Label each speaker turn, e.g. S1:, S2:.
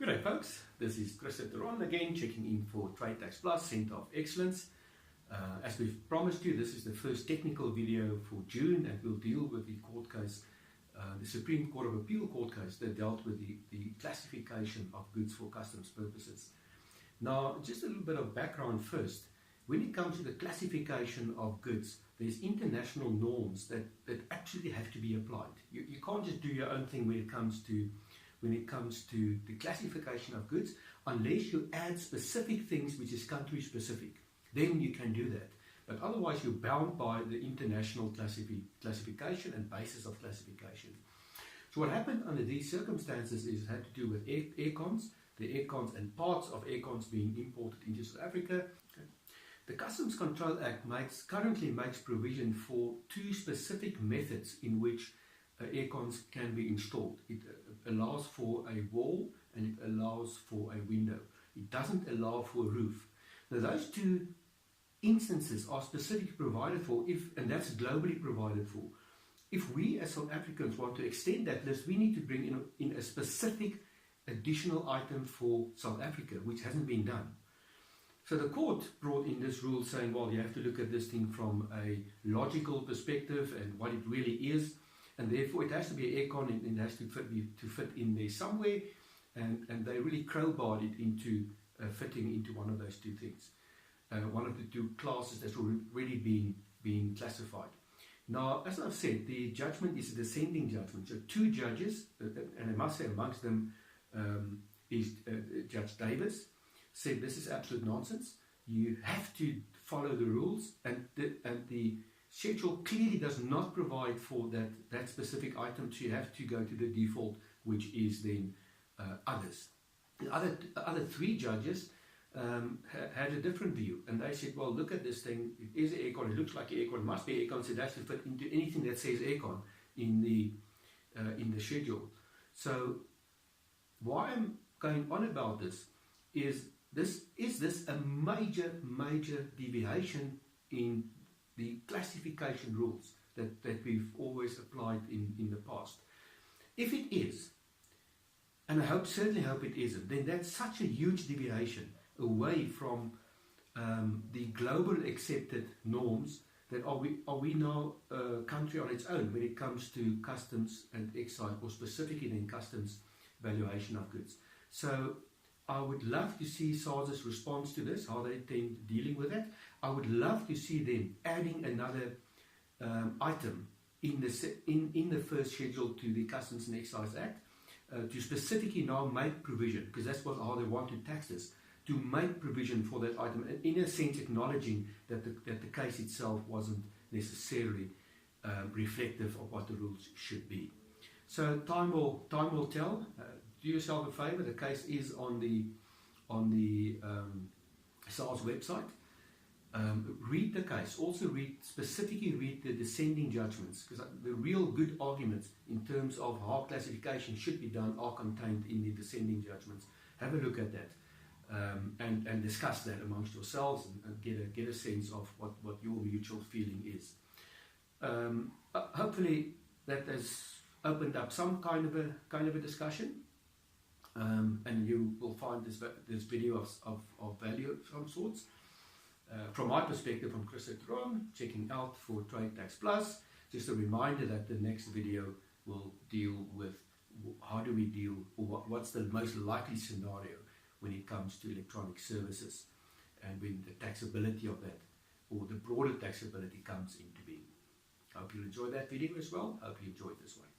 S1: Good day, folks. This is Chris again, checking in for TradeTaxPlus, Centre of Excellence. As we've promised you, this is the first technical video for June, and we'll deal with the court case, the Supreme Court of Appeal court case that dealt with the classification of goods for customs purposes. Now, just a little bit of background first. When it comes to the classification of goods, there's international norms that actually have to be applied. You can't just do your own thing when it comes to the classification of goods, unless you add specific things which is country specific. Then you can do that. But otherwise you're bound by the international classification and basis of classification. So what happened under these circumstances is it had to do with aircons, the aircons and parts of aircons being imported into South Africa. The Customs Control Act currently makes provision for two specific methods in which aircons can be installed. It allows for a wall and it allows for a window. It doesn't allow for a roof. Now those two instances are specifically provided for, and that's globally provided for. If we as South Africans want to extend that list, we need to bring in a specific additional item for South Africa, which hasn't been done. So the court brought in this rule saying, well, you have to look at this thing from a logical perspective and what it really is. And therefore it has to be an aircon and it has to fit in there somewhere, and they really crowbarred it into fitting into one of those two things, one of the two classes that's already been classified. Now, as I've said, the judgment is a descending judgment. So two judges, and I must say amongst them is Judge Davis, said this is absolute nonsense. You have to follow the rules, and the schedule clearly does not provide for that specific item, so you have to go to the default, which is then others. The other three judges had a different view, and they said, well, look at this thing, it is an aircon, it looks like an aircon, it must be aircon, so it has to fit into anything that says aircon in the schedule. So why I'm going on about this is this a major deviation in the classification rules that we've always applied in the past? If it is, and I certainly hope it isn't, then that's such a huge deviation away from the global accepted norms that are we now a country on its own when it comes to customs and excise, or specifically in customs valuation of goods. So I would love to see SARS's response to this, how they intend dealing with that. I would love to see them adding another item in the first schedule to the Customs and Excise Act to specifically now make provision, because that's how they want to tax this, to make provision for that item, and in a sense acknowledging that the case itself wasn't necessarily reflective of what the rules should be. So time will tell. Do yourself a favor. The case is on the SARS website. Read the case. Also specifically read the descending judgments, because the real good arguments in terms of how classification should be done are contained in the descending judgments. Have a look at that and discuss that amongst yourselves and get a sense of what your mutual feeling is. Hopefully that has opened up some kind of a discussion. And you will find this video of value of some sorts. From my perspective, from Chris checking out for TradeTaxPlus. Just a reminder that the next video will deal with how do we deal, or what's the most likely scenario when it comes to electronic services, and when the taxability of that, or the broader taxability, comes into being. I hope you'll enjoy that video as well. I hope you enjoyed this one.